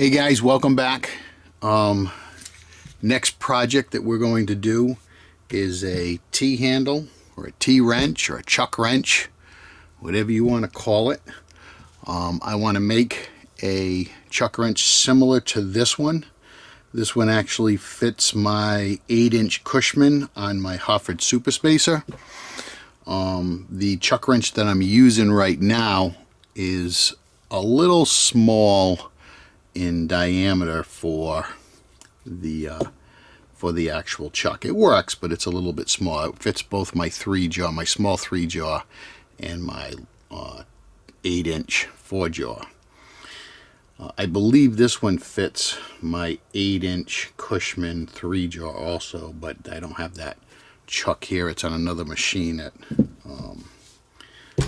Hey guys, welcome back. Next project that we're going to do is a T-handle or a T-wrench or a chuck wrench, whatever you want to call it. I want to make a chuck wrench similar to this one. This one actually fits my 8-inch Cushman on my Hofford Super Spacer. The chuck wrench that I'm using right now is a little small in diameter for the actual chuck. It works, but it's a little bit small. It fits both my my small 3-jaw and my 8-inch 4-jaw. I believe this one fits my 8-inch Cushman 3-jaw also, but I don't have that chuck here. It's on another machine at on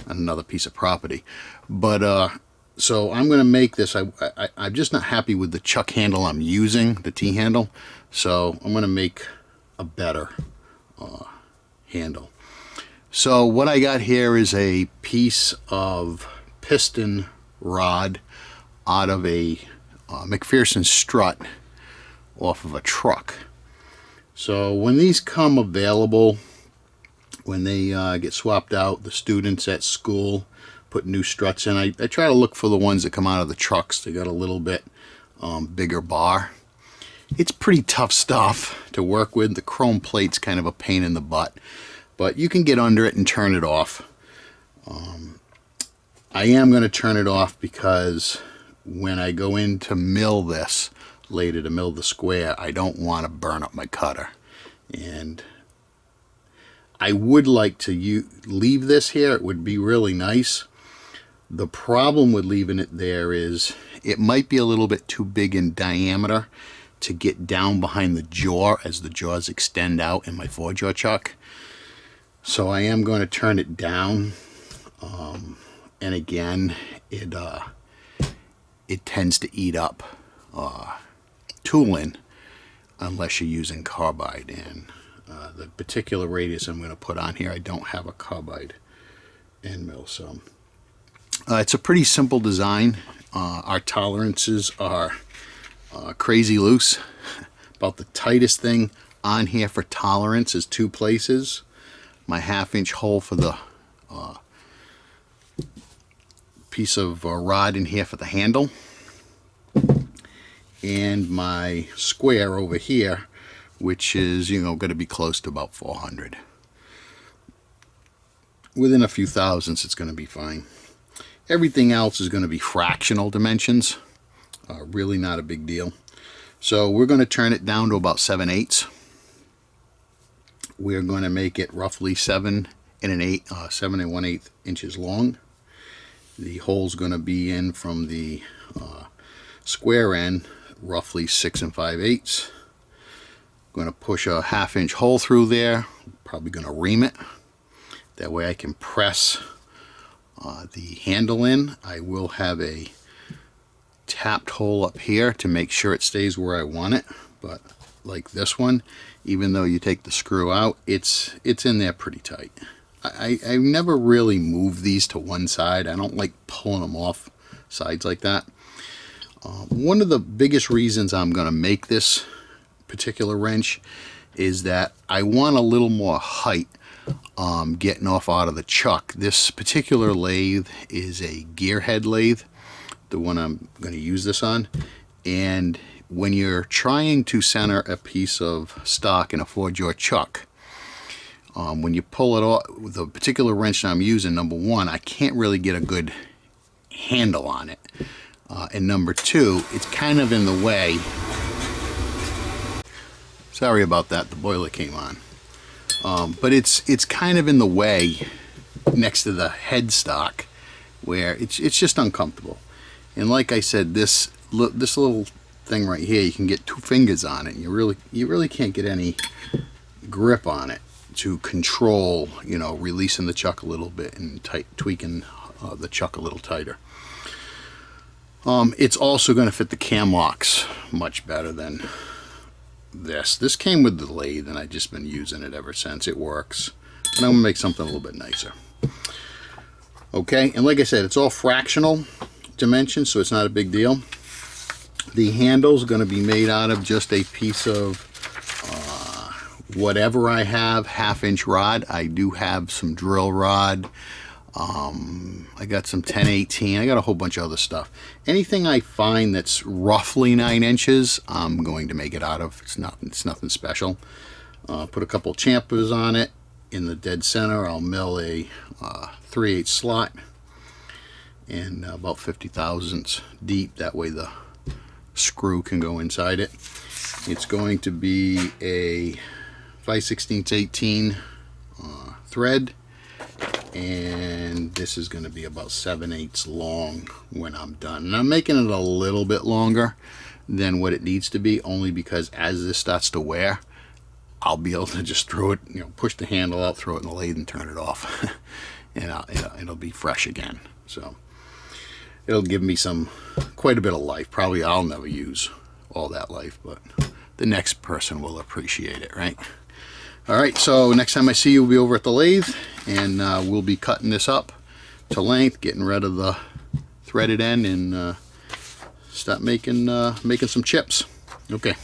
another piece of property. But so I'm going to make this. I'm just not happy with the chuck handle I'm using, the T-handle. So I'm going to make a better handle. So what I got here is a piece of piston rod out of a McPherson strut off of a truck. So when these come available, when they get swapped out, the students at school put new struts in. I try to look for the ones that come out of the trucks. They got a little bit bigger bar. It's pretty tough stuff to work with. The chrome plate's kind of a pain in the butt, but you can get under it and turn it off. I am going to turn it off because when I go in to mill this later, to mill the square, I don't want to burn up my cutter. And I would like to leave this here. It would be really nice. The problem with leaving it there is it might be a little bit too big in diameter to get down behind the jaw as the jaws extend out in my 4-jaw chuck. So I am going to turn it down. And again, it tends to eat up tooling unless you're using carbide. And the particular radius I'm going to put on here, I don't have a carbide end mill, so it's a pretty simple design. Our tolerances are crazy loose. About the tightest thing on here for tolerance is 2 places. My 1/2-inch hole for the piece of rod in here for the handle, and my square over here, which is, going to be close to about 400. Within a few thousandths, it's going to be fine. Everything else is going to be fractional dimensions. Really not a big deal. So we're going to turn it down to about 7/8. We're going to make it roughly 7 1/8 inches long. The hole's going to be in from the square end, roughly 6 5/8. Going to push a 1/2-inch hole through there. Probably going to ream it. That way I can press the handle in. I will have a tapped hole up here to make sure it stays where I want it. But like this one, even though you take the screw out, it's in there pretty tight. I never really move these to one side. I don't like pulling them off sides like that. One of the biggest reasons I'm going to make this particular wrench is that I want a little more height getting off out of the chuck. This particular lathe is a gearhead lathe, the one I'm going to use this on. And when you're trying to center a piece of stock in a 4-jaw chuck, when you pull it off, the particular wrench I'm using, number one, I can't really get a good handle on it. And number two, it's kind of in the way. Sorry about that, the boiler came on. But it's kind of in the way next to the headstock, where it's just uncomfortable. And like I said, this little thing right here, you can get 2 fingers on it, and you really can't get any grip on it to control, releasing the chuck a little bit and tweaking the chuck a little tighter. It's also going to fit the cam locks much better than this. This came with the lathe, and I've just been using it ever since. It works, but I'm going to make something a little bit nicer. Okay, and like I said, it's all fractional dimensions, so it's not a big deal. The handle's going to be made out of just a piece of whatever I have, 1/2-inch rod. I do have some drill rod. I got some 1018. I got a whole bunch of other stuff. Anything I find that's roughly 9 inches, I'm going to make it out of. It's nothing special. Put a couple chamfers on it. In the dead center, I'll mill a 3/8 slot and about 50 thousandths deep. That way the screw can go inside it. It's going to be a 5/16 18 thread, and this is going to be about 7/8 long when I'm done. And I'm making it a little bit longer than what it needs to be, only because as this starts to wear, I'll be able to just throw it, push the handle out, throw it in the lathe, and turn it off, and it'll be fresh again. So it'll give me quite a bit of life. Probably I'll never use all that life, but the next person will appreciate it, right? All right, so next time I see you, we'll be over at the lathe, and we'll be cutting this up to length, getting rid of the threaded end, and start making some chips. Okay.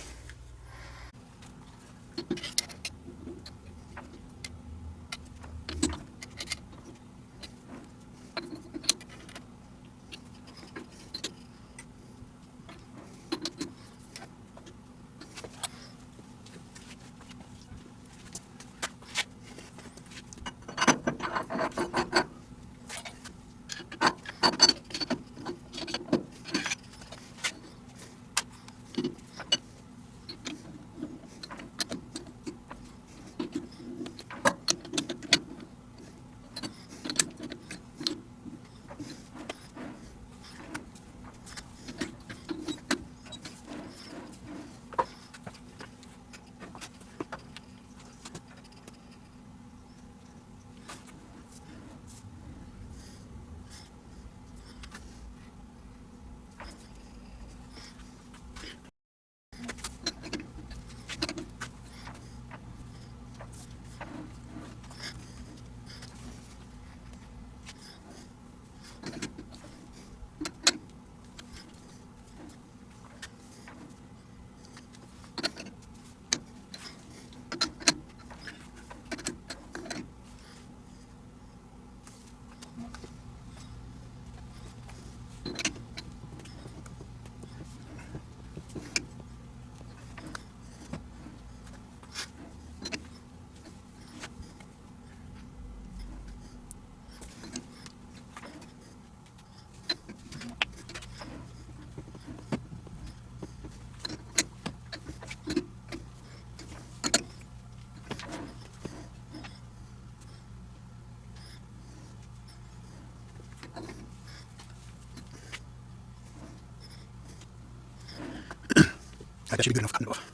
That should be good enough. Cut it off.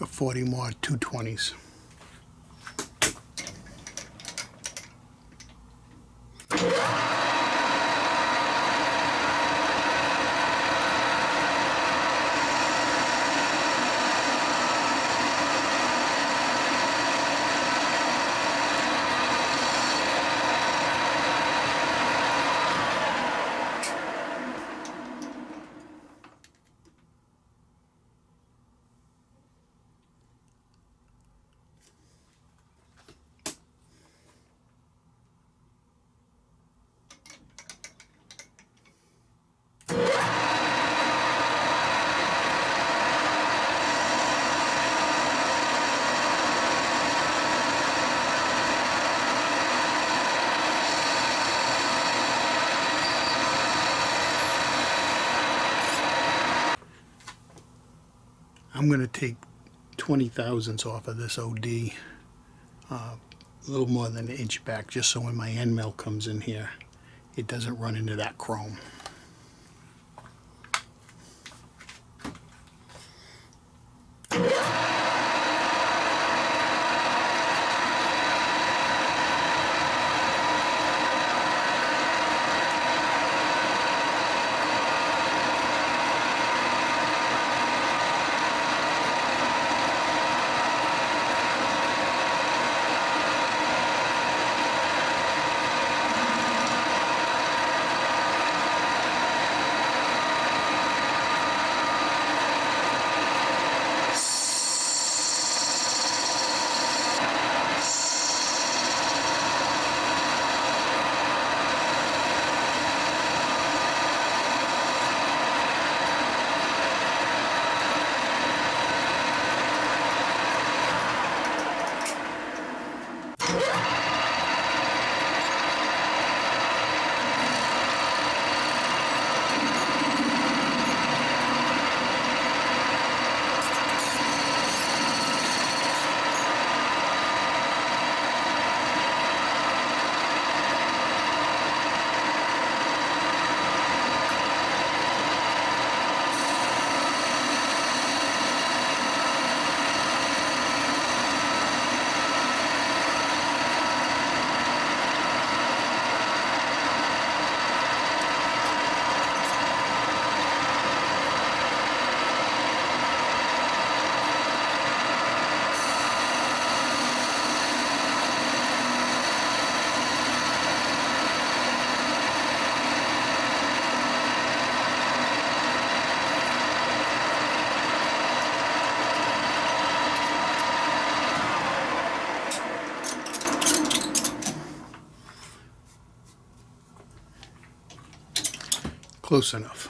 40 more 220s. I'm going to take 20 thousandths off of this OD, a little more than an inch back, just so when my end mill comes in here, it doesn't run into that chrome. Close enough.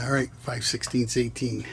All right, 5/16 18.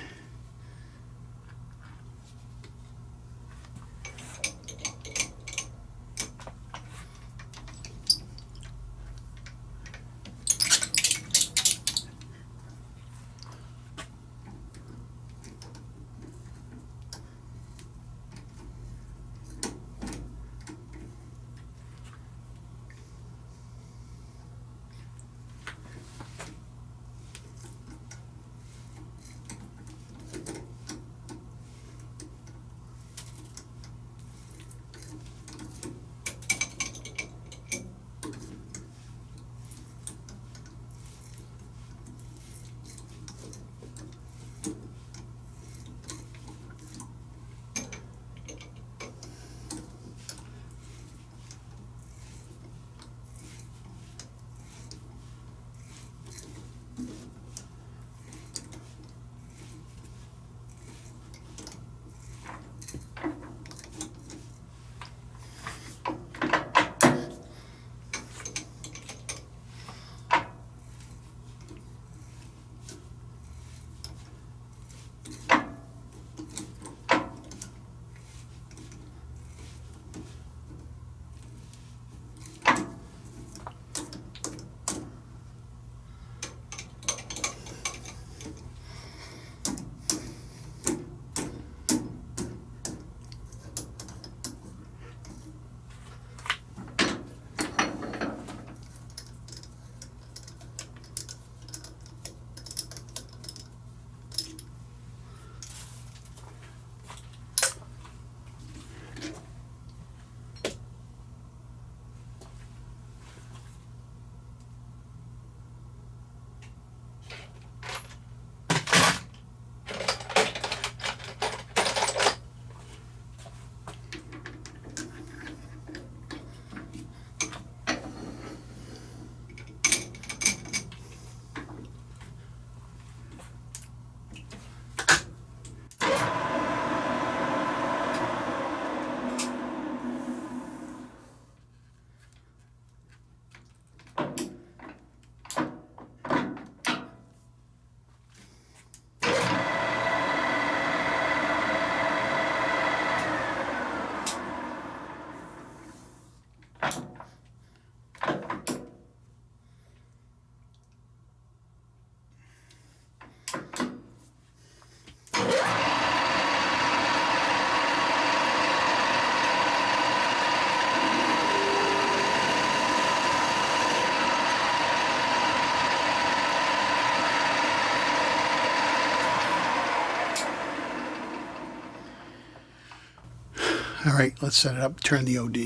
All right, let's set it up. Turn the OD.